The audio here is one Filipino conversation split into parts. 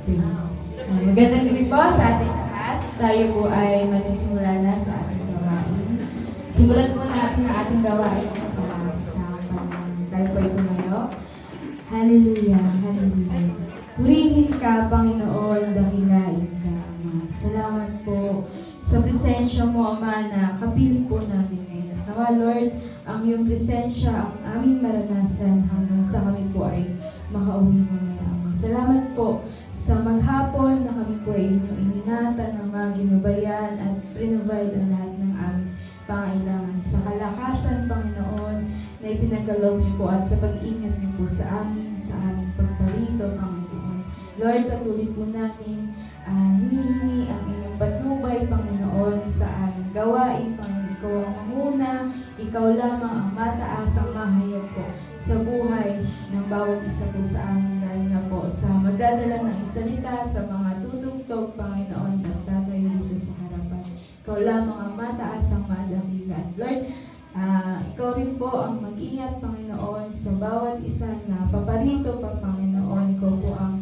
praise. Magandang gabi po sa ating lahat. Tayo po ay magsisimula na sa ating gawain. Simulan po natin ang ating gawain sa panahon. Tayo po ay tumayo. Hallelujah, hallelujah. Purihin ka, Panginoon, dakilain ka, Ama. Salamat po sa presensya mo, Ama, na kapiling po namin ngayon. Nawa, Lord, ang iyong presensya, ang aming maranasan hanggang sa kami po ay makauwi mamaya, Ama. Salamat po sa maghapon na kami po ay inyong iningatan, ng mga ginubayan at provide ang lahat ng aming pangailangan. Sa kalakasan, Panginoon, na ipinagkaloob niyo po at sa pag-iingat niyo po sa amin, sa aming pagparito, Panginoon. Lord, patuloy po namin hinihingi ang iyong patnubay, Panginoon, sa aming gawain. Panginoon, ikaw ang manguna, ikaw lamang ang mataas, ang mahayag po sa buhay ng bawat isa po sa amin, lalo na po sa magdadala ng iyong salita, sa mga tutugtog, Panginoon, at tatayo dito sa harapan. Ikaw lamang ang mataas, ang madakila. Lord, ikaw rin po ang mag-ingat, Panginoon, sa bawat isa na paparito pa, Panginoon. Ikaw po ang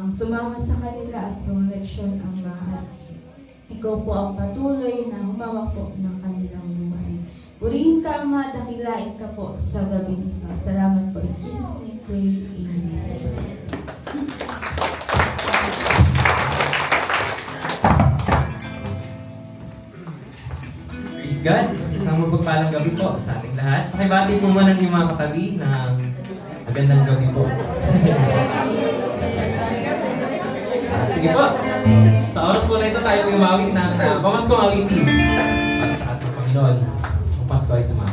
sumama sa kanila at protection ang mahal. Ikaw po ang patuloy na humawak po ng kanilang buhay. Purihin ka, Ama, dakilain ka po sa gabi nito. Salamat po. In Jesus' name, pray. Amen. Praise God! Isang mapagpalang gabi po sa ating lahat. Pakibati po muna ang inyong mga katabi ng magandang gabi po. Sige po. Sa oras po na ito, tayo po umawit ng pamaskong awitin para sa ating Panginoon. Ang Pasko ay sumama.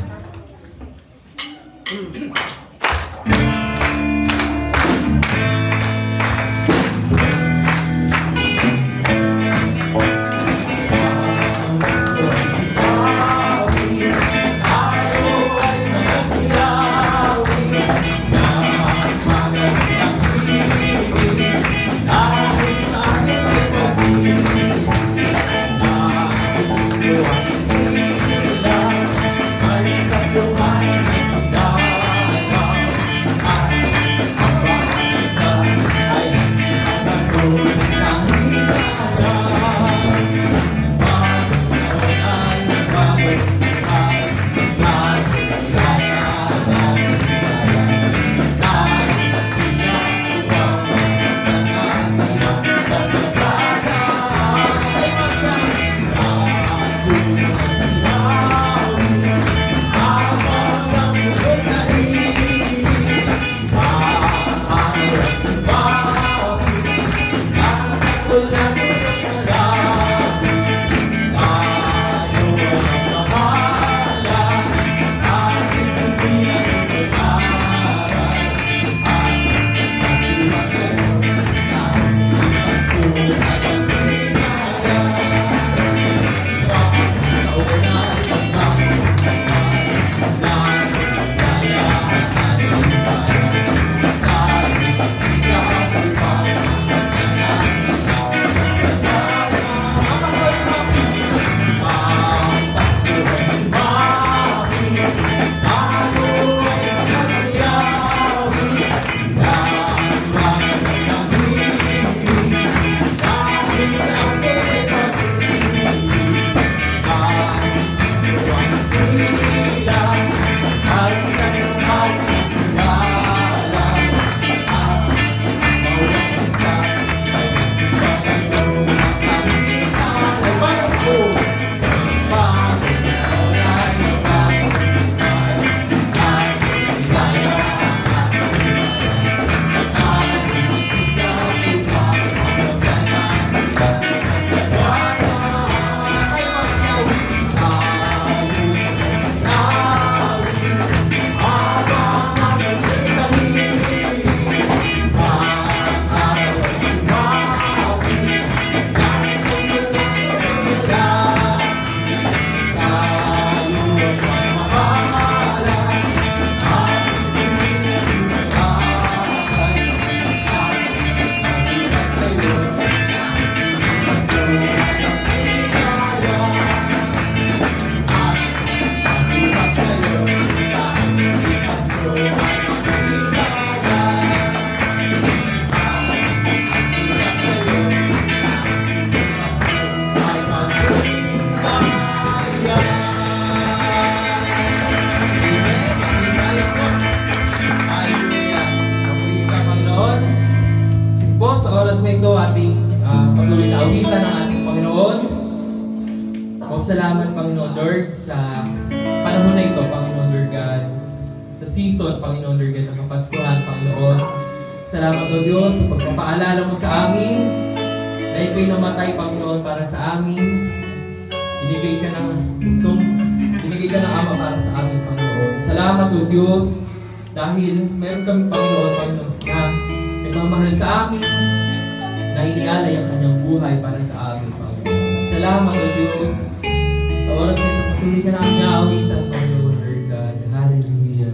Ay pamamagitan ng ating Panginoon. O salamat, Panginoon Lord, sa panahon na ito, Panginoon Lord God. Sa season, Panginoon Lord God, ng Kapaskuhan, Panginoon. Salamat, O Diyos, sa pagpapaalala mo sa amin na ikaw'y namatay, Panginoon, para sa amin. Binigay ka ng Ama para sa amin, Panginoon. Salamat, O Diyos, dahil meron kami, Panginoon, na nagmamahal sa amin, na inialay ang kanyang buhay para sa amin, Panginoon. Salamat, O Diyos. Sa oras na ito, patuloy ka namin naawitan, Panginoon, Lord God. Hallelujah.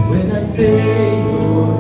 When I say your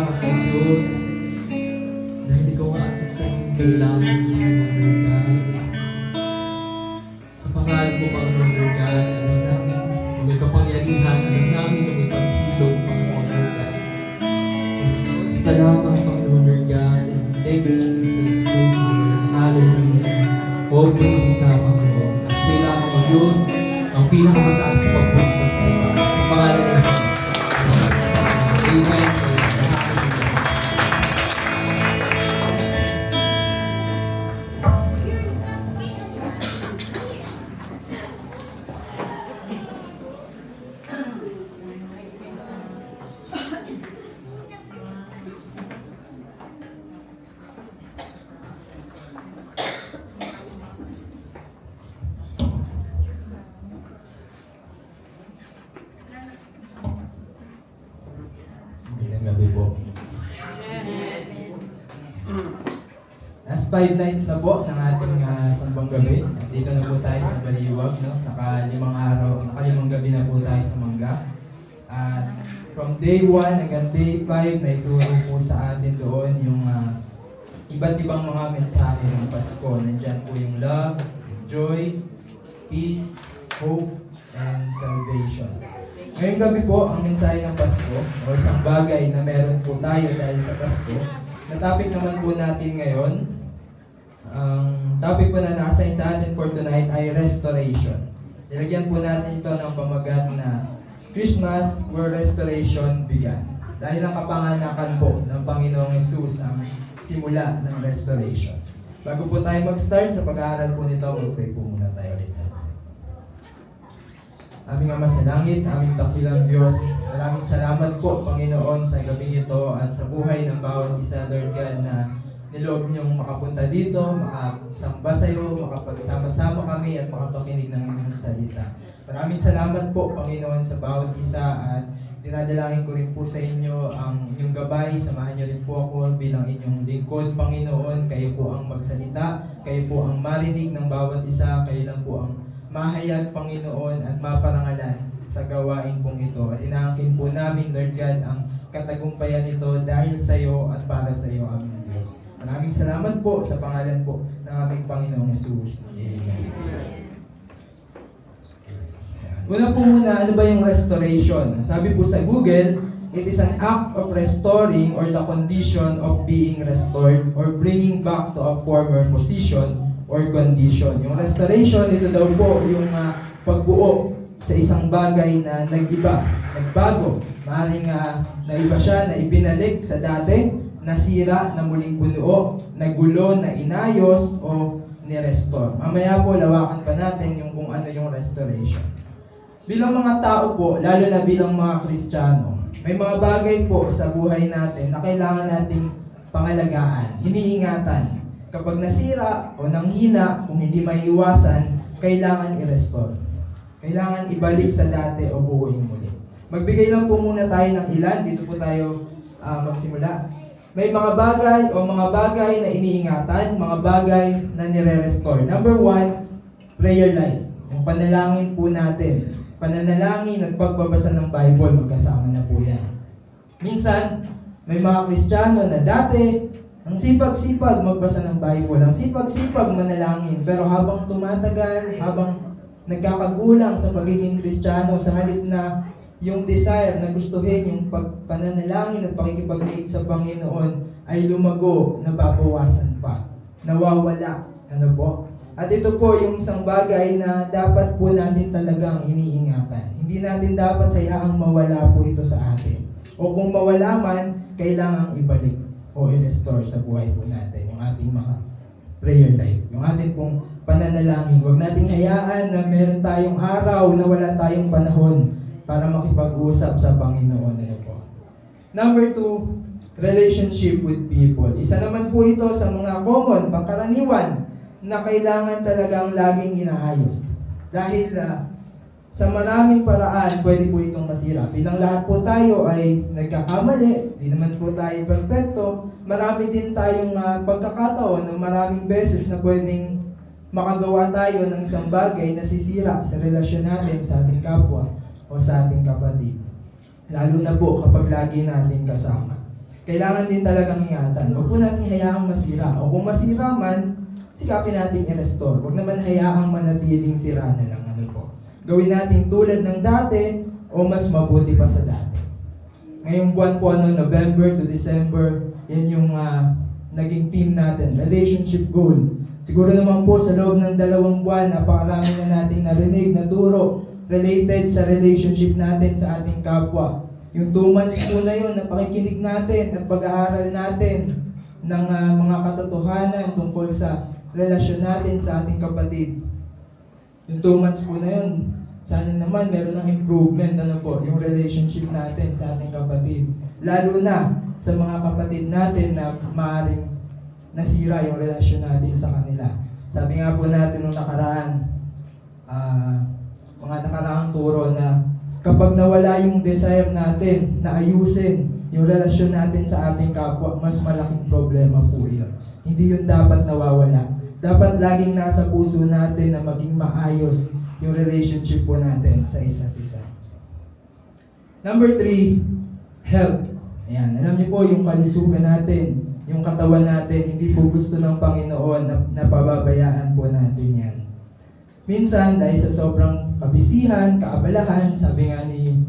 salamat po Diyos. Dahil ikaw ang tanging kailangan, Panginoon God. Sa pangalan mo, Panginoon Lord God, alam namin na may kapangyarihan, alam namin na may paghilog, Panginoon Lord God. Salamat, Panginoon Lord God. Thank you, Jesus. Thank you, Lord. Hallelujah. O, purihin ka, Panginoon. At sa lamang ang Diyos, ang pinakamataas sa pagpupag sa iba. Sa pangalan ng Jesus. Amen. Magandang gabi po. Last 5 nights na po ng ating sambang gabi. Dito na po tayo sa Baliwag, no? Nakalimang gabi na po tayo sa Mangga. At from day 1 hanggang day 5 na ituro po sa atin doon yung iba't ibang mga mensahe ng Pasko. Nandyan po yung love, joy, peace, hope, and salvation. Ngayong gabi po, ang mensahe ng Pasko o isang bagay na meron po tayo dahil sa Pasko. Na topic naman po natin ngayon, ang topic po na naka-assign sa atin for tonight ay restoration. Nilagyan po natin ito ng pamagat na Christmas where restoration began. Dahil ang kapanganakan po ng Panginoong Hesus ang simula ng restoration. Bago po tayo mag-start sa pag-aaral po nito, mag-pray po muna tayo ulit sa Panginoon. Aming Ama sa Langit, aming dakilang Diyos, maraming salamat po, Panginoon, sa gabing ito at sa buhay ng bawat isa, Lord God, na niloob niyong makapunta dito, makasamba sa iyo, makapagsama-sama kami at makapakinig ng inyong salita. Maraming salamat po, Panginoon, sa bawat isa at dinadalangin ko rin po sa inyo ang inyong gabay. Samahan niyo rin po ako bilang inyong lingkod, Panginoon. Kayo po ang magsalita, kayo po ang marinig ng bawat isa, kayo lang po ang mahayag, Panginoon, at maparangalan sa gawain pong ito. At inaangkin po namin, Lord God, ang katagumpayan nito dahil sa iyo at para sa iyo, aming Diyos. Maraming salamat po sa pangalan po ng aming Panginoong Hesus. Amen. Una po muna, ano ba yung restoration? Sabi po sa Google, it is an act of restoring or the condition of being restored or bringing back to a former position or condition. Yung restoration, ito daw po yung pagbuo sa isang bagay na nag-iba, nagbago. Maaaring naiba siya, na ibinalik sa dati, nasira, na muling bunuo, nagulo, na inayos, o ni-restore. Mamaya po, lawakan pa natin yung kung ano yung restoration. Bilang mga tao po, lalo na bilang mga Kristiyano, may mga bagay po sa buhay natin na kailangan nating pangalagaan, iniingatan. Kapag nasira o nanghina, kung hindi maiiwasan, kailangan i-restore. Kailangan ibalik sa dati o buuin muli. Magbigay lang po muna tayo ng ilan. Dito po tayo magsimula. May mga bagay o mga bagay na iniingatan, mga bagay na nire-restore. Number 1, prayer life. Yung panalangin po natin. Pananalangin at pagbabasa ng Bible, magkasama na po yan. Minsan, may mga Kristiyano na dati, ang sipag-sipag magbasa ng Bible, ang sipag-sipag manalangin, pero habang tumatagal, habang nagkakagulang sa pagiging Kristiyano, sa halip na yung desire na gustuhin yung pananalangin at pakikipagdiig sa Panginoon ay lumago, nababawasan pa, nawawala. Ano po? At ito po yung isang bagay na dapat po natin talagang iniingatan. Hindi natin dapat hayaang mawala po ito sa atin. O kung mawala man, kailangang ibalik o i-restore sa buhay po natin yung ating mga prayer life, yung ating pong pananalangin. Huwag nating hayaan na meron tayong araw na wala tayong panahon para makipag-usap sa Panginoon. Ano po? Number 2, relationship with people. Isa naman po ito sa mga common, pangkaraniwan, na kailangan talagang laging inaayos. Dahil sa maraming paraan, pwede po itong masira. Bilang lahat po tayo ay nagkakamali, di naman po tayo perfecto, marami din tayong pagkakataon na maraming beses na pwedeng makagawa tayo ng isang bagay na sisira sa relasyon natin sa ating kapwa o sa ating kapatid. Lalo na po kapag lagi natin kasama. Kailangan din talagang ingatan. Huwag po natin hayaang masira. O kung masira man, sikapin natin i-restore. Huwag naman hayaang manatiling sira na lang. Ano po. Gawin natin tulad ng dati o mas mabuti pa sa dati. Ngayong buwan po, November to December, yan yung naging theme natin, relationship goal. Siguro naman po sa loob ng 2 buwan, napakarami na nating narinig na turo related sa relationship natin sa ating kapwa. Yung 2 months po na yun, napakikinig natin at pag-aaral natin ng mga katotohanan tungkol sa relasyon natin sa ating kapatid. Yung 2 months po na yun, sana naman meron ng improvement yung relationship natin sa ating kapatid. Lalo na sa mga kapatid natin na maaaring nasira yung relasyon natin sa kanila. Sabi nga po natin nung nakaraan, mga nakaraang turo na kapag nawala yung desire natin na ayusin yung relasyon natin sa ating kapwa, mas malaking problema po yun. Hindi yun dapat nawawala. Dapat laging nasa puso natin na maging maayos yung relationship po natin sa isa't isa. Number 3, health. Ayan, alam niyo po yung kalusugan natin, yung katawan natin, hindi po gusto ng Panginoon na pababayaan po natin yan. Minsan, dahil sa sobrang kabisihan, kaabalahan, sabi nga ni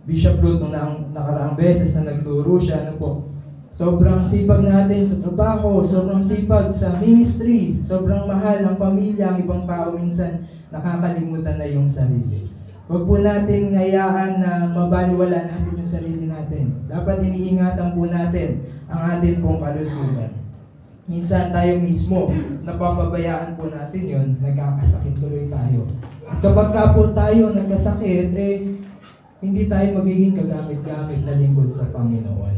Bishop Ruth nung nakaraang beses na nagturo siya, sobrang sipag natin sa trabaho, sobrang sipag sa ministry, sobrang mahal ang pamilya, ang ibang tao minsan nakakalimutan na yung sarili. Huwag po natin hayaan na mabaliwala natin yung sarili natin. Dapat iniingatan po natin ang ating pong kalusugan. Minsan tayo mismo, napapabayaan po natin yun, nagkakasakit tuloy tayo. At kapag ka po tayo nagkasakit, hindi tayo magiging kagamit-gamit na lingkod sa Panginoon.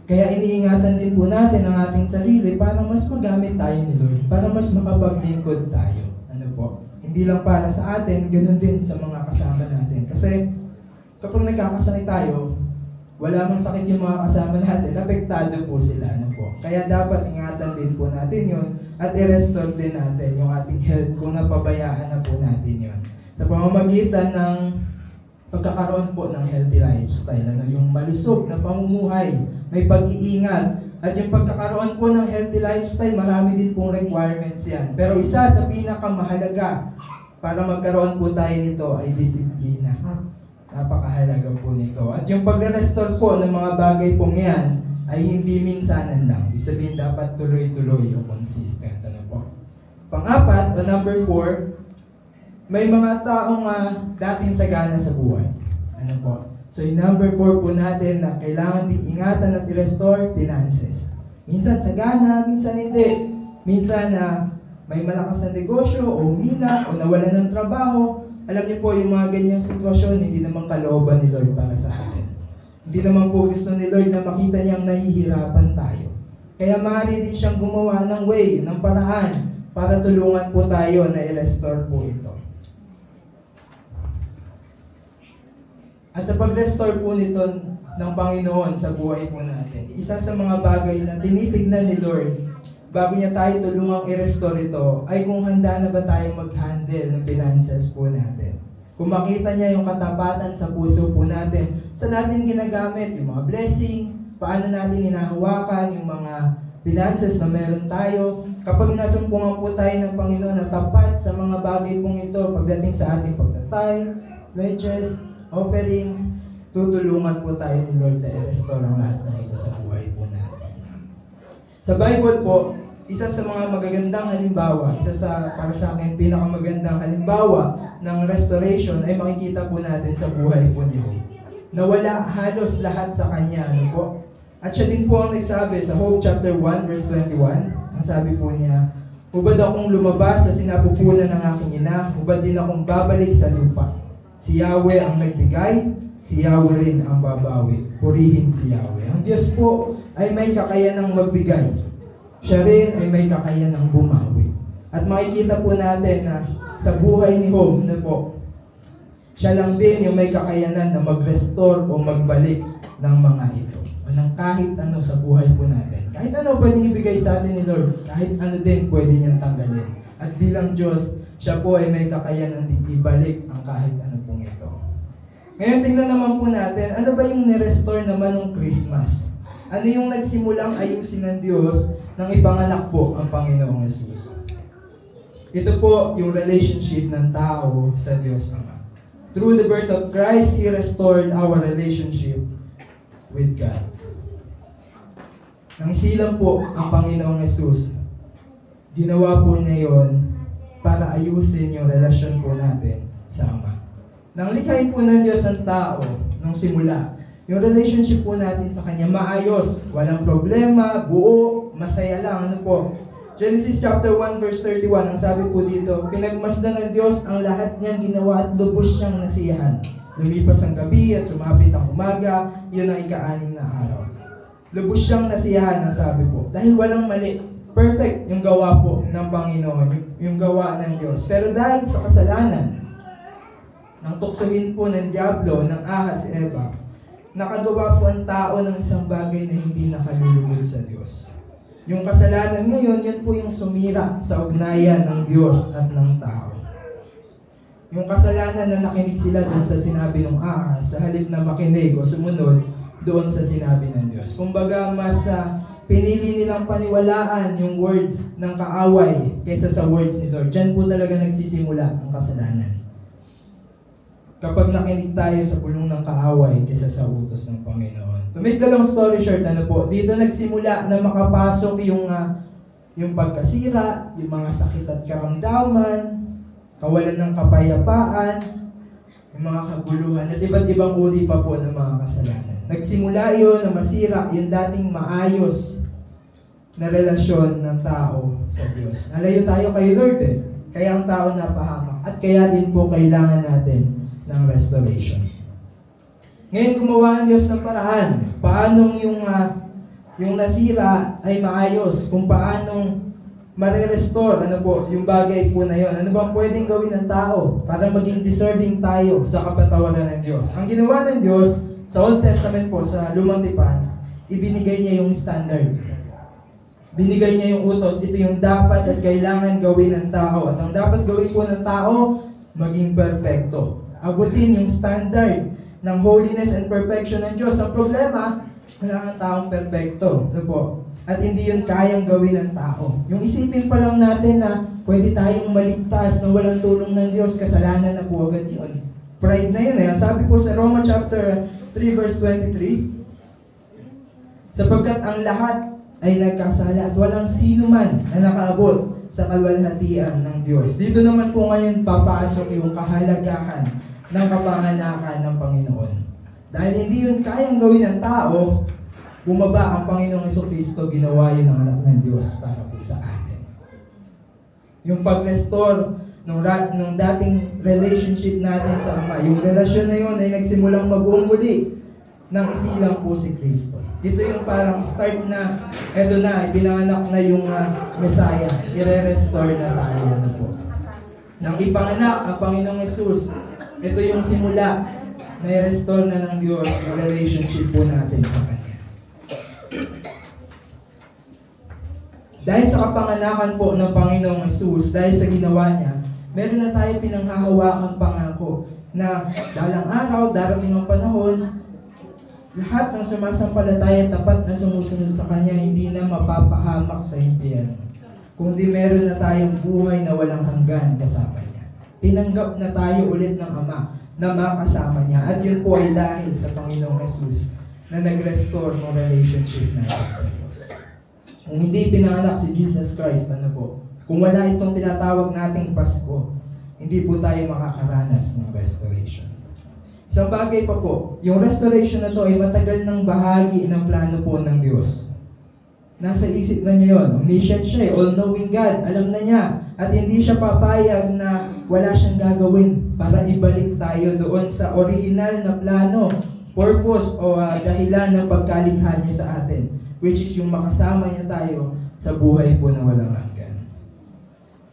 Kaya iniingatan din po natin ang ating sarili para mas magamit tayo ni Lord, para mas makapaglingkod tayo. Ano po? Hindi lang para sa atin, ganoon din sa mga kasama natin. Kasi kapag nagkakasakit tayo, wala mang sakit yung mga kasama natin, apektado po sila. Ano po? Kaya dapat ingatan din po natin yun at i-restore din natin yung ating health kung napabayaan na po natin yun. Sa pamamagitan ng pagkakaroon po ng healthy lifestyle, yung malusog na pamumuhay, may pag-iingat, at yung pagkakaroon po ng healthy lifestyle, marami din pong requirements yan. Pero isa sa pinakamahalaga para magkaroon po tayo nito ay disiplina. Napakahalaga po nito. At yung pagre-restore po ng mga bagay pong yan ay hindi minsanan lang. Ibig sabihin dapat tuloy-tuloy o consistent. Ano po? Pang-apat, o number 4, may mga taong dating sagana sa buhay. Ano po? So yung number 4 po natin na kailangan din ingatan at i-restore, finances. Minsan sagana, minsan hindi. Minsan may malakas na negosyo o humina o nawalan ng trabaho. Alam niyo po yung mga ganyang sitwasyon, hindi naman kalooban ni Lord para sa atin. Hindi naman po gusto ni Lord na makita niyang nahihirapan tayo. Kaya maaari din siyang gumawa ng way, ng paraan para tulungan po tayo na i-restore po ito. At sa pag-restore po nito ng Panginoon sa buhay po natin, isa sa mga bagay na tinitignan ni Lord bago niya tayo tulungang i-restore ito ay kung handa na ba tayo mag-handle ng finances po natin. Kung makita niya yung katapatan sa puso po natin, saan natin ginagamit yung mga blessing, paano natin hinahawakan yung mga finances na meron tayo. Kapag nasumpungan po tayo ng Panginoon na tapat sa mga bagay pong ito pagdating sa ating pagta-tithes, pledges, offerings, tutulungan po tayo ni Lord na i-restore ang lahat ng ito sa buhay po natin. Sa Bible po, isa sa mga magagandang halimbawa, para sa akin, pinakamagandang halimbawa ng restoration ay makikita po natin sa buhay po ni Job. Nawala halos lahat sa kanya, ano po? At siya din po ang nagsabi sa Job chapter 1 verse 21, ang sabi po niya, "Hubad akong lumabas sa sinapupunan ng aking ina, hubad din akong babalik sa lupa. Si Yahweh ang nagbigay, si Yahweh rin ang babawi. Purihin si Yahweh." Ang Diyos po ay may kakayanang magbigay. Siya rin ay may kakayanang bumawi. At makikita po natin na sa buhay ni Job, siya lang din yung may kakayanan na mag-restore o magbalik ng mga ito. O ng kahit ano sa buhay po natin. Kahit ano pwedeng ibigay sa atin ni Lord, kahit ano din pwede niyang tanggalin. At bilang Diyos, siya po ay may kakayanan din ibalik ang kahit ano pong ito. Ngayon tingnan naman po natin, ano ba yung nirestore naman ng Christmas? Ano yung nagsimulang ayusin ng Diyos nang ipanganak po ang Panginoong Yesus? Ito po yung relationship ng tao sa Diyos Ama. Through the birth of Christ, He restored our relationship with God. Nang silang po ang Panginoong Yesus, ginawa po niya yon para ayusin yung relasyon po natin sa Ama. Nang likhain po ng Diyos ang tao nung simula, yung relationship po natin sa Kanya maayos, walang problema, buo, masaya lang. Ano po? Genesis chapter 1 verse 31, ang sabi po dito, pinagmasdan ng Diyos ang lahat niyang ginawa at lubos siyang nasiyahan. Lumipas ang gabi at sumapit ang umaga, yun ang ika-6 na araw. Lubos siyang nasiyahan, ang sabi po. Dahil walang mali, perfect yung gawa po ng Panginoon, yung gawa ng Diyos. Pero dahil sa kasalanan, nang tuksohin po ng Diablo, ng ahas si Eva, nakagawa po ang tao ng isang bagay na hindi nakalulugod sa Diyos. Yung kasalanan ngayon, yun po yung sumira sa ugnayan ng Diyos at ng tao. Yung kasalanan na nakinig sila doon sa sinabi ng ahas, sa halip na makinig o sumunod doon sa sinabi ng Diyos. Kumbaga, mas pinili nilang paniwalaan yung words ng kaaway kaysa sa words ni Lord. Diyan po talaga nagsisimula ang kasalanan. Kapag nakinig tayo sa pulong ng kaaway kaysa sa utos ng Panginoon. To make the long story short, dito nagsimula na makapasok yung pagkasira, yung mga sakit at karamdaman, kawalan ng kapayapaan, yung mga kaguluhan, at iba't ibang uri pa po ng mga kasalanan. Nagsimula yun na masira yung dating maayos na relasyon ng tao sa Diyos. Nalayo tayo kay Lord kaya ang tao napahamak at kaya din po kailangan natin ng restoration. Ngayon gumawa ang Diyos ng paraan. Paanong yung nasira ay maayos? Kung paanong mare-restore, yung bagay po na yun. Ano bang pwedeng gawin ng tao para maging deserving tayo sa kapatawaran ng Diyos? Ang ginawa ng Diyos sa Old Testament po, sa Lumang Tipan, ibinigay niya yung standard. Binigay niya yung utos. Ito yung dapat at kailangan gawin ng tao. At ang dapat gawin po ng tao, maging perfecto. Abutin yung standard ng holiness and perfection ng Diyos. Ang problema, wala kang taong perfecto. At hindi yun kayang gawin ng tao. Yung isipin pa lang natin na pwede tayong maligtas na walang tulong ng Diyos, kasalanan na po agad yun. Pride na yun. Sabi po sa Roma chapter 3 verse 23, sapagkat ang lahat ay nagkasala at walang sino man na nakaabot sa kalwalhatian ng Diyos. Dito naman po ngayon papasok yung kahalagahan ng kapanganakan ng Panginoon. Dahil hindi yun kayang gawin ng tao, bumaba ang Panginoong Jesucristo, ginawa yun ng anak ng Diyos para po sa atin. Yung pag-restore nung dating relationship natin sa Ama, yung relasyon na yun ay nagsimulang mabuong muli nang isilang po si Kristo. Ito yung parang start na, eto na, ipinanganak na yung Messiah. I-restore na tayo po. Nang ipanganak ang Panginoong Yesus, ito yung simula na i-restore na ng Diyos yung relationship po natin sa Kanya. Dahil sa kapanganakan po ng Panginoong Yesus, dahil sa ginawa niya, meron na tayo pinanghahawakang pangako na balang araw, darating ang panahon, lahat ng sumasampalataya tapat na sumusunod sa Kanya, hindi na mapapahamak sa impyerno. Kundi meron na tayong buhay na walang hanggan kasama niya. Tinanggap na tayo ulit ng Ama na makasama niya. At yun po ay dahil sa Panginoong Jesus na nag-restore ng relationship natin sa Diyos. Kung hindi pinanganak si Jesus Christ, kung wala itong tinatawag nating Pasko, hindi po tayo makakaranas ng restoration. Isang bagay pa po, yung restoration na to ay matagal ng bahagi ng plano po ng Diyos. Nasa isip na niya yun. Omniscient siya, all-knowing God. Alam na niya. At hindi siya papayag na wala siyang gagawin para ibalik tayo doon sa original na plano, purpose o dahilan ng pagkalikha niya sa atin, which is yung makasama niya tayo sa buhay po na walang hanggan.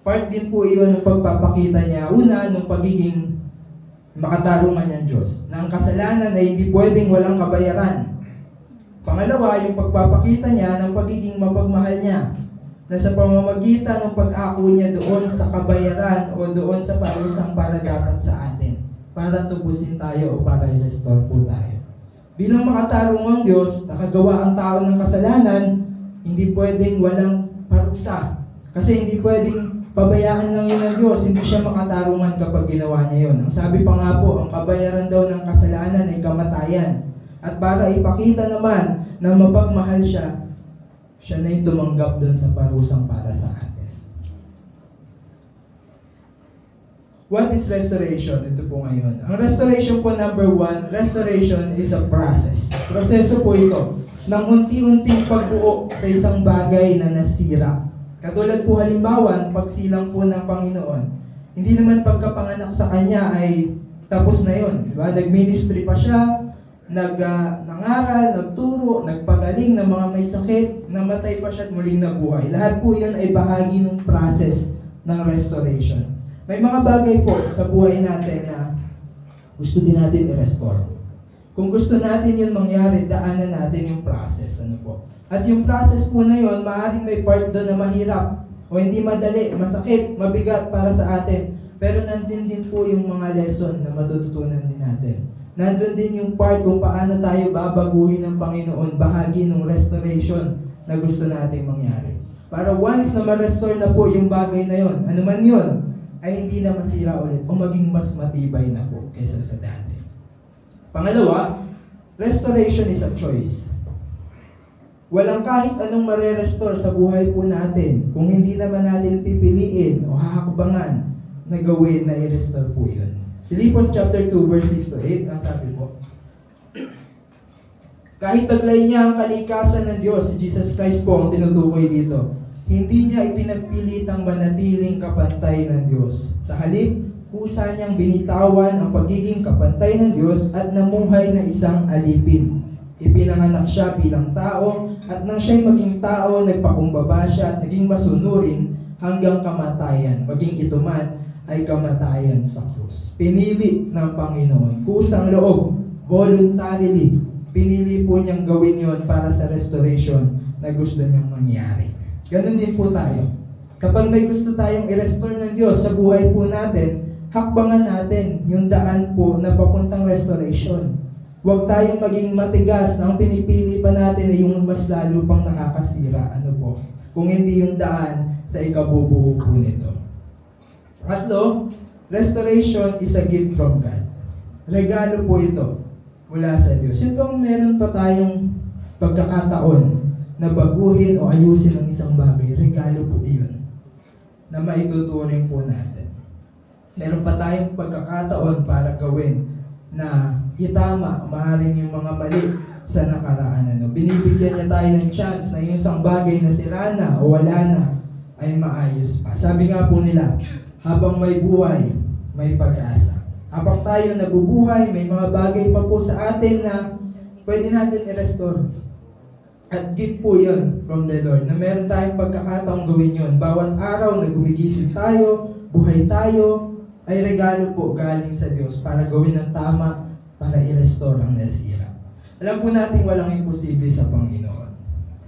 Part din po iyon ng pagpapakita niya, una, ng pagiging makatarungan niyang Diyos, na ang kasalanan ay hindi pwedeng walang kabayaran. Pangalawa, yung pagpapakita niya ng pagiging mapagmahal niya, na sa pamamagitan ng pag-ako niya doon sa kabayaran o doon sa parusang para dapat sa atin, para tubusin tayo o para i-restore po tayo. Bilang makatarungang Diyos, nakagawa ang tao ng kasalanan, hindi pwedeng walang parusa. Kasi hindi pwedeng pabayaan lang yun ng Diyos, hindi siya makatarungan kapag ginawa niya yun. Ang sabi pa nga po, ang kabayaran daw ng kasalanan ay kamatayan. At para ipakita naman na mapagmahal siya, siya na yung tumanggap doon sa parusang para sa atin. What is restoration? Ito po ngayon. Ang restoration po, number 1, restoration is a process. Proseso po ito ng unti-unting pagbuo sa isang bagay na nasira. Katulad po halimbawa, pagsilang po ng Panginoon. Hindi naman pagkapanganak sa Kanya ay tapos na yun. Diba? Nag-ministry pa siya, nangaral, nagturo, nagpagaling ng mga may sakit, namatay pa siya at muling nabuhay. Lahat po yun ay bahagi ng process ng restoration. May mga bagay po sa buhay natin na gusto din natin i-restore. Kung gusto natin yun mangyari, daanan natin yung process. Ano po? At yung process po na yun, maaaring may part doon na mahirap o hindi madali, masakit, mabigat para sa atin. Pero nandun din po yung mga lesson na matututunan din natin. Nandun din yung part kung paano tayo babaguhin ng Panginoon, bahagi ng restoration na gusto nating mangyari. Para once na ma-restore na po yung bagay na yun, ano man yun, ay hindi na masira ulit o maging mas matibay na po kaysa sa dati. Pangalawa, restoration is a choice. Walang kahit anong mare-restore sa buhay po natin kung hindi naman natin pipiliin o hahakbangan na gawin na i-restore po yun. Philippians chapter 2 verse 6 to 8, ang sabi po, kahit taglay niya ang kalikasan ng Diyos, si Jesus Christ po ang tinutukoy dito, hindi niya ipinagpilitang manatiling kapantay ng Diyos. Sa halip, kusa niyang binitawan ang pagiging kapantay ng Diyos at namuhay na isang alipin. Ipinanganak siya bilang tao at nang siya'y maging tao, nagpakumbaba siya at naging masunurin hanggang kamatayan. Maging ito man ay kamatayan sa krus. Pinili ng Panginoon, kusang loob, voluntarily. Pinili po niyang gawin yon para sa restoration na gusto niyang mangyari. Ganun din po tayo. Kapag may gusto tayong i-restore ng Diyos sa buhay po natin, hakbangan natin yung daan po na papuntang restoration. Huwag tayong maging matigas na ang pinipili pa natin ay yung mas lalo pang nakakasira. Ano po? Kung hindi yung daan sa ikabubuo po nito. Pangatlo, restoration is a gift from God. Regalo po ito mula sa Diyos. Yun bang meron pa tayong pagkakataon na baguhin o ayusin ang isang bagay, regalo po iyon na maituturing po natin. Meron pa tayong pagkakataon para gawin na itama, maaaring yung mga mali sa nakaraan. Binibigyan niya tayo ng chance na yung isang bagay na sira na o wala na ay maayos pa. Sabi nga po nila, habang may buhay, may pag-asa. Habang tayo nabubuhay, may mga bagay pa po sa atin na pwede natin i-restore. At gift po yun from the Lord, na meron tayong pagkakataong gawin yun. Bawat araw na gumigising tayo, buhay tayo, ay regalo po galing sa Diyos para gawin ng tama, para i-restore ang nasira. Alam po natin walang imposible sa Panginoon.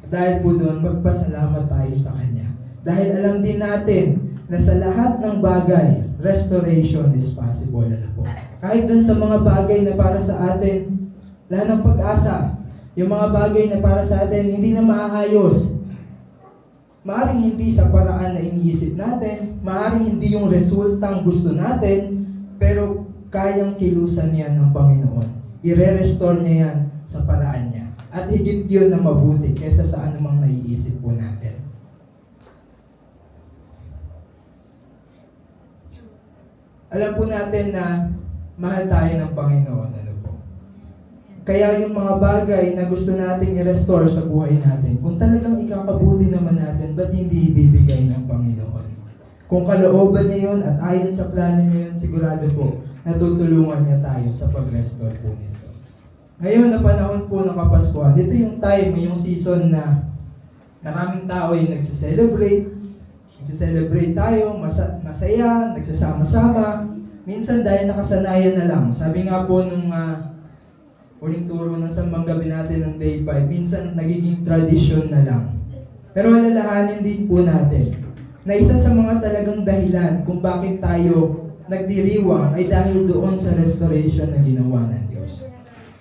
Dahil po doon, magpasalamat tayo sa Kanya. Dahil alam din natin na sa lahat ng bagay, restoration is possible. Ano po? Kahit doon sa mga bagay na para sa atin, wala ng pag-asa. Yung mga bagay na para sa atin, hindi na maayos. Maaring hindi sa paraan na iniisip natin, maaring hindi yung resultang gusto natin, pero kayang kilusan yan ng Panginoon. I-restore niya yan sa paraan niya. At higit yun na mabuti kaysa sa anumang naiisip po natin. Alam po natin na mahal tayo ng Panginoon. Ano po? Kaya yung mga bagay na gusto nating i-restore sa buhay natin, kung talagang ikakabuti naman natin, ba't hindi ibibigay ng Panginoon? Kung kalooban niya yun at ayon sa plano niya yun, sigurado po, natutulungan niya tayo sa pag-restore po nito. Ngayon na panahon po ng Kapaskuhan, dito yung time, yung season na maraming tao yung nagsiselebrate tayo, masaya, nagsasama-sama. Minsan dahil nakasanayan na lang. Sabi nga po nung uling turo ng Sambang Gabi natin ng Day 5, minsan nagiging tradisyon na lang. Pero alalahanin din po natin na isa sa mga talagang dahilan kung bakit tayo nagdiriwang ay dahil doon sa restoration na ginawa ng Diyos.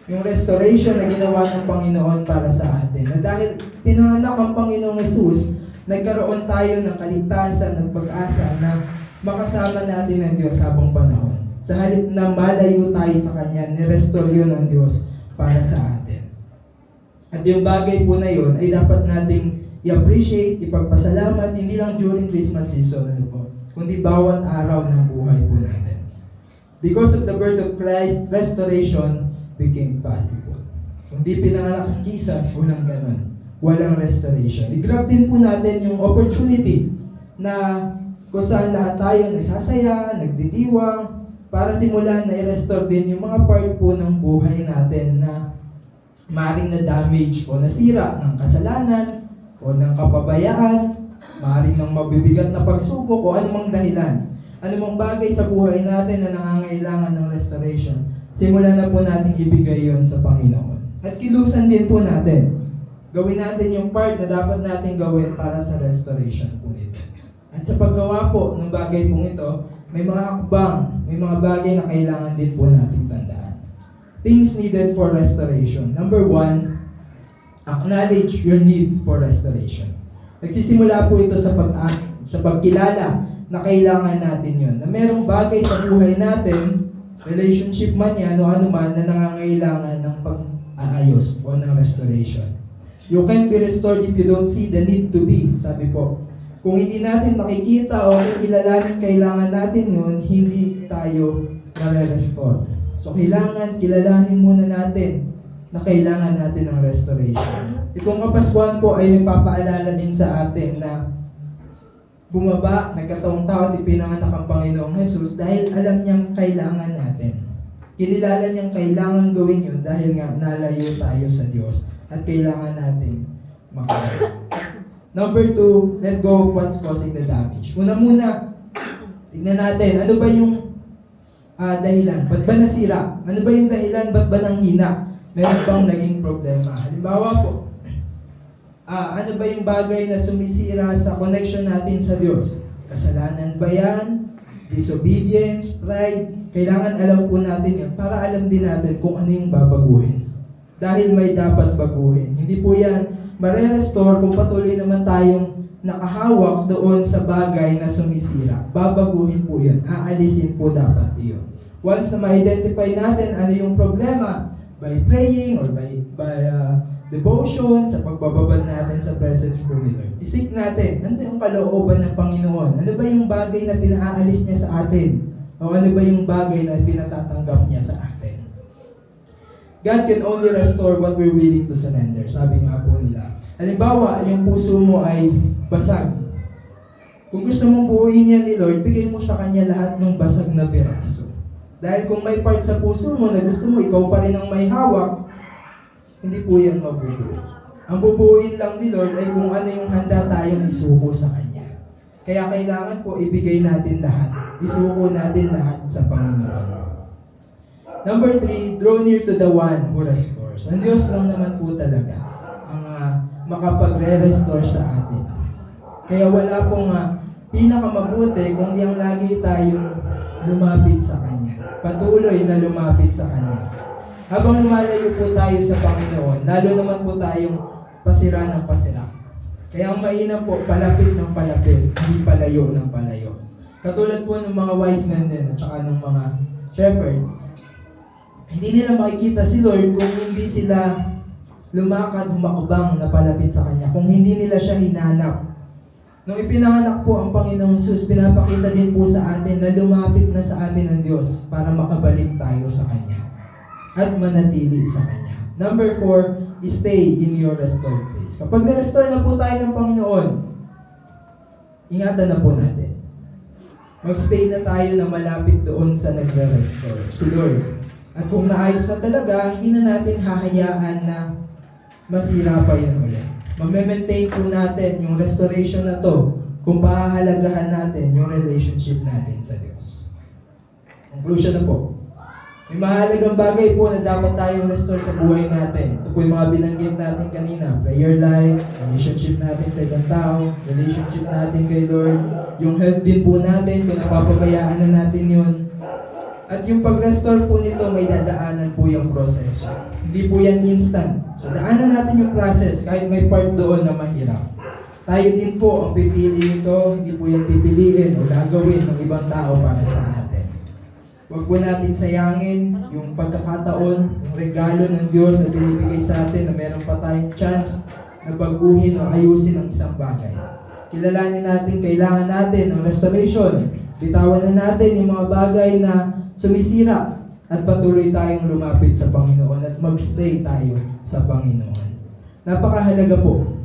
yung restoration na ginawa ng Panginoon para sa atin. Na dahil pinanganak ang Panginoong Jesus, nagkaroon tayo ng kaligtasan at pag-asa na makasama natin ang Diyos habang panahon. Sa halip na malayo tayo sa Kanya, nirestore yun ng Diyos para sa atin. At yung bagay po na yun ay dapat nating i-appreciate, ipagpasalamat, hindi lang during Christmas season, kundi bawat araw ng buhay po natin. Because of the birth of Christ, restoration became possible. Kung di pinanganak si Jesus, walang ganon. Walang restoration. I-grab din po natin yung opportunity na kung saan lahat tayo nagsasaya, nagdidiwang, para simulan na i-restore din yung mga part po ng buhay natin na maaaring na-damage o nasira ng kasalanan o ng kapabayaan, maaaring ng mabibigat na pagsubok o anumang dahilan. Anumang bagay sa buhay natin na nangangailangan ng restoration, simulan na po natin ibigay yon sa Panginoon. At kilusan din po natin. Gawin natin yung part na dapat natin gawin para sa restoration po nito. At sa paggawa po ng bagay pong ito, may mga hakbang, may mga bagay na kailangan din po natin tandaan. Things needed for restoration. Number 1, acknowledge your need for restoration. Nagsisimula po ito sa pagkilala na kailangan natin yon. Na merong bagay sa buhay natin, relationship man yan o ano man, na nangangailangan ng pag-aayos o ng restoration. You can't be restored if you don't see the need to be, sabi po. Kung hindi natin makikita o kilalanin kailangan natin yun, hindi tayo nare-restore. So kailangan kilalanin muna natin na kailangan natin ng restoration. Itong Kapaskuhan po ay nagpapaalala din sa atin na bumaba, nagkataong-taon ipinanganak ang Panginoong Jesus dahil alam niyang kailangan natin. Kinilala niyang kailangan gawin yun dahil nga nalayo tayo sa Diyos at kailangan natin makalayo. Number 2, let go of what's causing the damage. Una, tignan natin, ano ba yung dahilan? Ba't ba nasira? Ano ba yung dahilan? Ba't ba nanghina? Meron bang naging problema? Halimbawa po, ano ba yung bagay na sumisira sa connection natin sa Diyos? Kasalanan ba yan? Disobedience? Pride? Kailangan alam po natin yun para alam din natin kung ano yung babaguhin. Dahil may dapat baguhin. Hindi po yan mare-restore kung patuloy naman tayong nakahawak doon sa bagay na sumisira. Babaguhin po yun. Aalisin po dapat yun. Once na ma-identify natin ano yung problema, by praying or by devotion, sa pagbababad natin sa presence po ni Lord. Isik natin, ano yung kalooban ng Panginoon? Ano ba yung bagay na pinaalis niya sa atin? O ano ba yung bagay na pinatatanggap niya sa atin? God can only restore what we're willing to surrender. Sabi nga po nila. Halimbawa, yung puso mo ay basag. Kung gusto mong buuin yan ni Lord, bigay mo sa Kanya lahat ng basag na piraso. Dahil kung may part sa puso mo na gusto mo, ikaw pa rin ang may hawak, hindi po yan mabubuo. Ang bubuuin lang ni Lord ay kung ano yung handa tayong isuko sa Kanya. Kaya kailangan po ibigay natin lahat. Isuko natin lahat sa Panginoon. Number 3, draw near to the one who restores. Ang Diyos lang naman po talaga ang makapagre-restore sa atin. Kaya wala pong pinakamabuti kung di ang lagi tayong lumapit sa Kanya. Patuloy na lumapit sa Kanya. Habang lumalayo po tayo sa Panginoon, lalo naman po tayong pasira ng pasira. Kaya ang mainam po, palapit ng palapit, hindi palayo ng palayo. Katulad po ng mga wise men din at saka ng mga shepherd, hindi nila makikita si Lord kung hindi sila lumakad, humakbang na palapit sa Kanya. Kung hindi nila siya hinanap. Nung ipinanganak po ang Panginoong Jesus, pinapakita din po sa atin na lumapit na sa atin ang Diyos para makabalik tayo sa Kanya at manatili sa Kanya. Number 4, stay in your restored place. Kapag na-restore na po tayo ng Panginoon, ingatan na po natin. Mag-stay na tayo na malapit doon sa nagre-restore, si Lord. At kung naayos na talaga, hindi na natin hahayaan na masira pa yun ulit. Mag-maintain po natin yung restoration na to kung pahahalagahan natin yung relationship natin sa Diyos. Conclusion na po. May mahalagang bagay po na dapat tayong restore sa buhay natin. Ito po yung mga binanggit natin kanina. Prayer life, relationship natin sa ibang tao, relationship natin kay Lord, yung health din po natin, kung napapabayaan na natin yun. At yung pag-restore po nito, may dadaanan po yung proseso. Hindi po yan instant. So daanan natin yung process kahit may part doon na mahirap. Tayo din po ang pipili nito, hindi po yan pipiliin o gagawin ng ibang tao para sa atin. Huwag po natin sayangin yung pagkakataon, yung regalo ng Diyos na binibigay sa atin na meron pa tayong chance na baguhin o ayusin ang isang bagay. Kilalanin natin, kailangan natin ng restoration. Bitawan na natin yung mga bagay na sumisira at patuloy tayong lumapit sa Panginoon at magstay tayo sa Panginoon. Napakahalaga po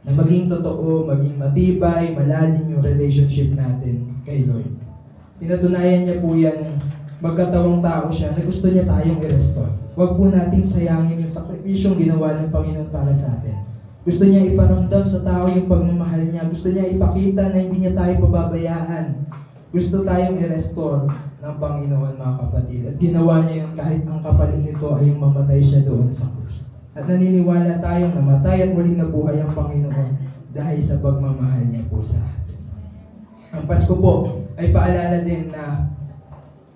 na maging totoo, maging matibay, malalim yung relationship natin kay Lord. Pinatunayan niya po yan, magkatawang tao siya na gusto niya tayong i-restore. Huwag po nating sayangin yung sakripisyong ginawa ng Panginoon para sa atin. Gusto niya iparamdam sa tao yung pagmamahal niya. Gusto niya ipakita na hindi niya tayo pababayaan. Gusto tayong i-restore ng Panginoon, mga kapatid. At ginawa niya yun kahit ang kapalit nito ay yung mamatay siya doon sa krus. At naniniwala tayong namatay at muling nabuhay ang Panginoon dahil sa pagmamahal niya po sa atin. Ang Pasko po ay paalala din na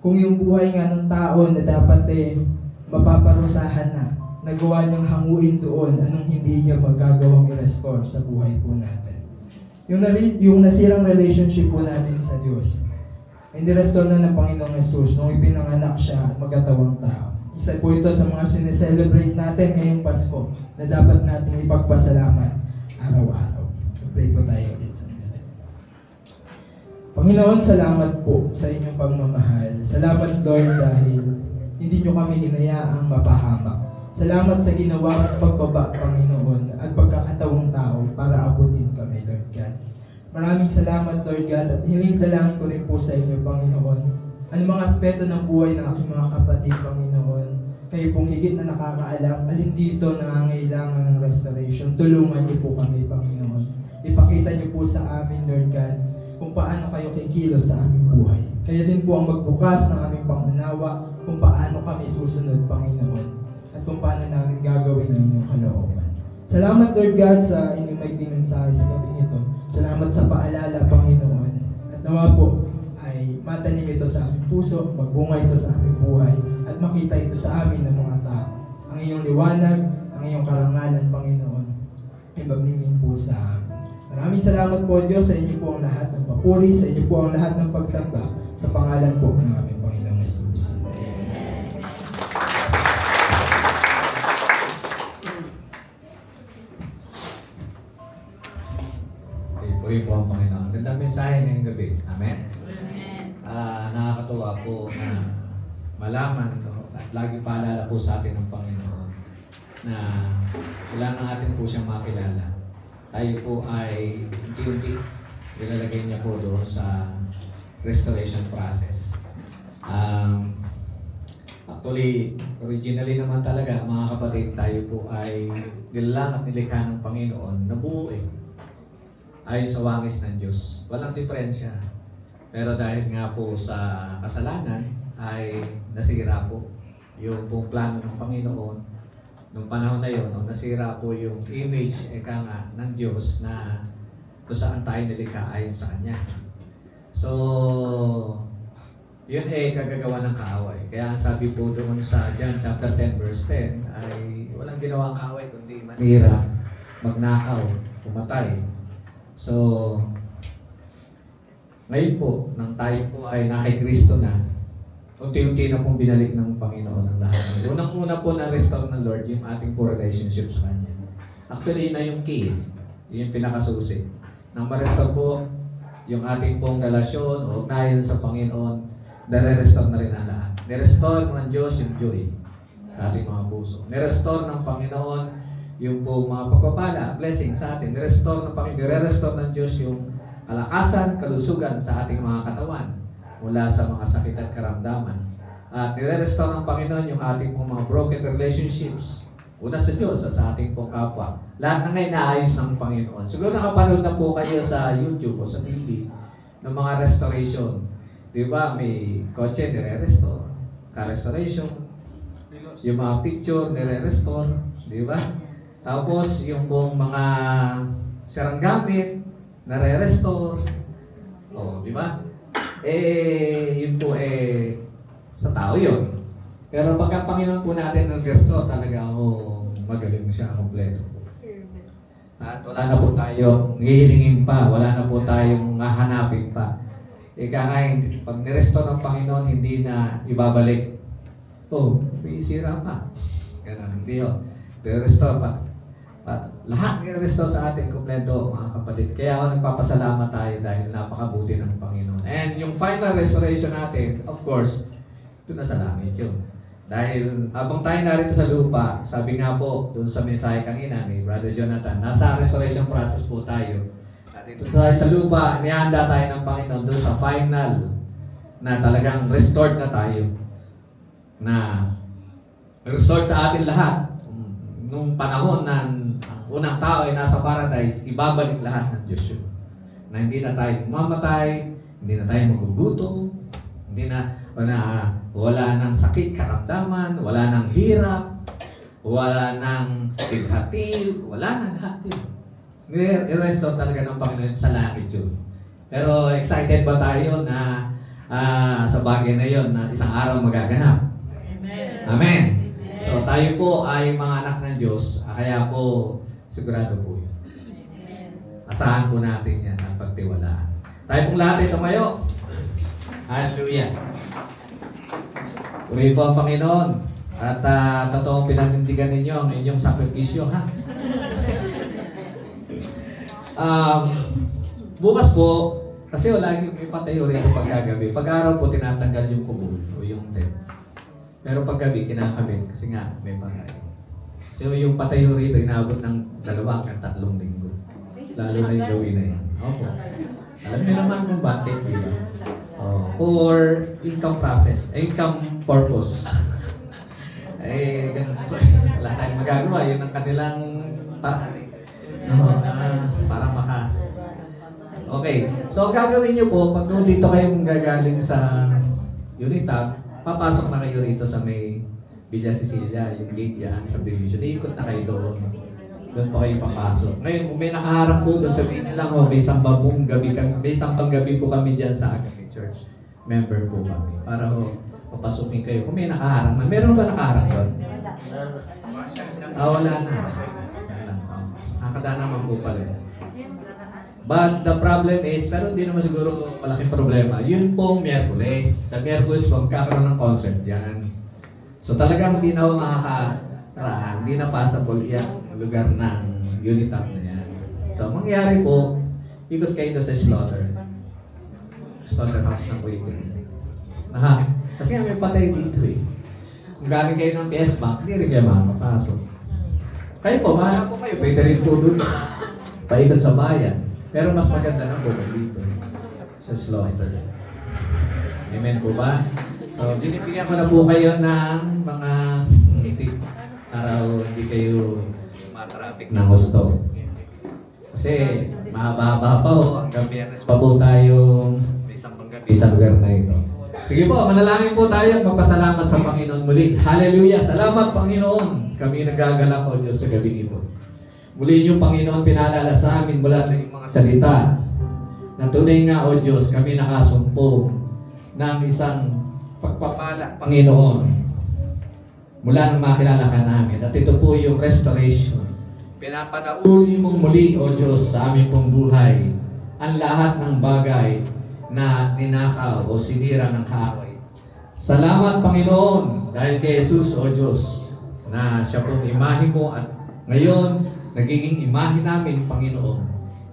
kung yung buhay nga ng tao na dapat mapaparusahan na, nagawa niyang hanguin doon, anong hindi niya magagawang i-restore sa buhay po natin. Yung nasirang relationship po natin sa Diyos, hindi-restore na ng Panginoong Jesus nung ipinanganak siya at magkatawang tao. Isa po ito sa mga sineselebrate natin ngayong Pasko na dapat natin ipagpasalamat araw-araw. So pray po tayo ulit sandali. Panginoon, salamat po sa inyong pagmamahal. Salamat, Lord, dahil hindi nyo kami hinayaang mapahamak. Salamat sa ginawang pagbaba, Panginoon, at pagkakatawang tao para abutin kami, Lord God. Maraming salamat, Lord God, at hiling dalangin ko rin po sa inyo, Panginoon. Ano mga aspeto ng buhay ng aking mga kapatid, Panginoon, kayo pong higit na nakakaalam, alin dito nangangailangan ng restoration. Tulungan niyo po kami, Panginoon. Ipakita niyo po sa amin, Lord God, kung paano kayo kikilos sa aming buhay. Kayo din po ang magbukas ng aming pangunawa kung paano kami susunod, Panginoon, at kung paano namin gagawin ang inyong kalooban. Salamat, Lord God, sa inyong maikling mensahe sa gabing ito. Salamat sa paalala, Panginoon. At nawa po ay matanim ito sa aming puso, magbunga ito sa aming buhay, at makita ito sa amin ng mga tao. Ang iyong liwanag, ang iyong karangalan, Panginoon, ay magningning po sa amin. Maraming salamat po, Diyos, sa inyo po ang lahat ng papuri, sa inyo po ang lahat ng pagsamba, sa pangalan po ng aming Panginoong Jesus. Amen. Puri po ang Panginoon. Gandang mensahe ngayong gabi. Amen? Nakakatuwa po na malaman at lagi paalala po sa atin ng Panginoon na wala na natin po siyang makilala. Tayo po ay unti-unti ilalagay niya po doon sa restoration process. Actually, originally naman talaga mga kapatid, tayo po ay nilalang at nilikha ng Panginoon na buo ayon sa wangis ng Diyos. Walang diferensya. Pero dahil nga po sa kasalanan ay nasira po yung pong plano ng Panginoon. Nung panahon na yun, nung nasira po yung image ng Diyos na kung saan tayo nilikha ayon sa Kanya. So, yun kagagawa ng kaaway. Kaya ang sabi po doon sa John chapter 10 verse 10 ay walang ginawang kaaway kundi manira, magnakaw, pumatay. So, ngayon po, nang tayo po ay nakay Kristo na, unti-unti na pong binalik ng Panginoon ang lahat. Unang-una po na-restore ng Lord yung ating po relationship sa Kanya. Actually, yun na yung key. Yun yung pinakasusi. Nang ma-restore po yung ating pong relasyon o ugnayan sa Panginoon, nare-restore na rin ang lahat. Nire-restore ng Diyos yung joy sa ating mga puso. Nire-restore ng Panginoon yung po mga pagpapala, blessing sa atin. Nire-restore ng Diyos yung kalakasan, kalusugan sa ating mga katawan mula sa mga sakit at karamdaman. At nire-restore ng Panginoon yung ating pong mga broken relationships. Una sa Diyos, sa ating pong kapwa. Lahat na ngayon naayos ng Panginoon. Siguro nakapanood na po kayo sa YouTube o sa TV ng mga restoration. Di ba? May kotse, nire-restore. Ka-restoration. Yung mga picture, nire-restore. Di ba? Tapos, yung pong mga sirang gamit, nare-restore. O, di ba? Yun po sa tao yun. Pero pagka Panginoon po natin ng restore, talaga magaling siya, kompleto. At wala na po tayong hihilingin pa, wala na po tayong hahanapin pa. Ika nga, pag nirestore ng Panginoon, hindi na ibabalik. May sira pa. Ganun, hindi yun. Nirestore pa. Lahat nirestore sa atin, kompleto, mga kapatid. Kaya ako nagpapasalamat tayo dahil napakabuti ng Panginoon. And yung final restoration natin, of course, ito na sa langit yun. Dahil habang tayo narito sa lupa, sabi nga po doon sa mensahe kanina ni Brother Jonathan, nasa restoration process po tayo. Dito tayo sa lupa, inihanda tayo ng Panginoon doon sa final na talagang restored na tayo. Na restored sa atin lahat. Nung panahon na ang unang tao ay nasa paradise, ibabalik lahat ng Diyos yun. Na hindi na tayo mamatay, hindi na tayo magugutom, hindi na wala nang sakit, karamdaman, wala nang hirap, wala nang bighati, wala nang lahat yun. I-restore talaga ng Panginoon sa langit yun. Pero excited ba tayo na sa bagay na yun na isang araw magaganap? Amen. Amen. So tayo po ay mga anak ng Diyos, kaya po sigurado po yun. Asahan po natin yan ang pagtiwalaan. Tayo pong lahat ay tumayo. Hallelujah. Purihin po ang Panginoon at totoong pinanindigan ninyo ang inyong sakripisyo, ha? Bukas po, kasi lagi may patayo rin pagkagabi. Pag-araw po, tinatanggal yung kubol o yung tent. Pero paggabi, kinakabit kasi nga may patay. So yung patayo rito, inaabot ng 2 hanggang 3 linggo. Lalo na yung gawin na yan. Opo. Alam niyo naman kung bakit, di ba? Or income purpose. Ganun. Wala tayong magagawa. Yun ang kanilang paraan. Para maka... Okay. So, ang gagawin nyo po, pag dito kayong gagaling sa Unitab, papasok na kayo rito sa may Villa Cecilia, yung gate dyan sa division. Iikot na kayo doon. Doon po kayo papasok. Ngayon, kung may nakaharap po doon, sabihin nyo lang, may sambang gabi po kami dyan sa Agape Church. Member po kami. Para papasukin kayo. Kung may nakaharap man. Meron ba nakaharap doon? Wala na. Nakakada naman po pala. But the problem is, pero hindi naman siguro malaking problema. Yun pong Miyerkules. Sa Miyerkules po, magkakaroon ng concert dyan. So talagang hindi na ako makakaraan. Hindi na passable yung lugar ng Unitab na yan. So mangyari po, ikot kayo doon sa slaughterhouse na po ikot. Kasi nga may patay dito eh. Kung galing kayo ng PS Bank, hindi rin kayo makapasok. Kayo po, mahala po kayo. Pwede rin po doon sa paikot sa bayan. Pero mas maganda na po dito sa slaughter. Amen po ba? So, binibigyan ko na po kayo ng mga tip para hindi kayo matraffic ng gusto. Kasi mahaba-haba pa ho. Hanggang Biyernes pa po tayo may isang panggabi sa lugar na ito. Sige po, manalangin po tayo at magpasalamat sa Panginoon muli. Hallelujah! Salamat Panginoon! Kami nagagalak o Diyos sa gabi ito. Muli niyo Panginoon pinaalala sa amin mula sa iyong mga salita na tunay nga o Diyos kami nakasumpo ng isang pagpapala Panginoon mula nang makilala ka namin. At ito po yung restoration. Pinapanauli mong muli o Diyos sa aming pong buhay ang lahat ng bagay na ninakaw o sinira ng kaaway. Salamat Panginoon dahil kay Jesus o Diyos na siya pong imahe mo at ngayon nagiging imahe namin, Panginoon.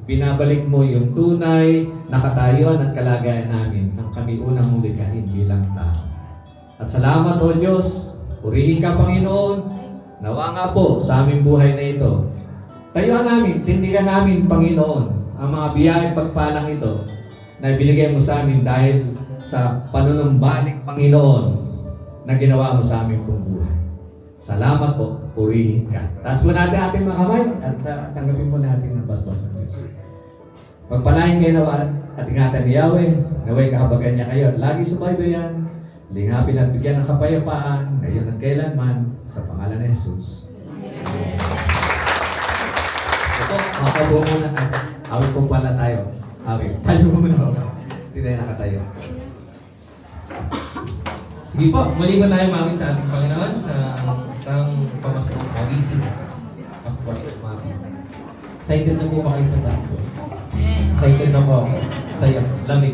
Binabalik mo yung tunay na katayuan at kalagayan namin nang kami unang mong likhain bilang tao. At salamat o Diyos, purihin ka Panginoon, nawa nga po sa aming buhay na ito. Tayuan namin, tindigan namin Panginoon, ang mga biyayang pagpalang ito na binigay mo sa amin dahil sa panunumbalik Panginoon na ginawa mo sa aming pong buhay. Salamat po, purihin ka. Taas po natin ating mga kamay at tanggapin po natin ang basbas ng Diyos. Pagpalain kayo nawa at ingatan ni Yahweh, naway kahabagan niya kayo at lagi subaybayan, lingapin at bigyan ng kapayapaan, ngayon at kailanman, sa pangalan ni Jesus. Ito, makabuo muna tayo. Awit po pala tayo. Awit. Tayo muna. Hindi tayo nakatayo. Sige po, muli po tayo mamit sa ating Panginoon ng isang pamaskong mawiti. Pasko at umami. Excited na po ba kayo sa Pasko? Excited na po ako. Saya, lamig.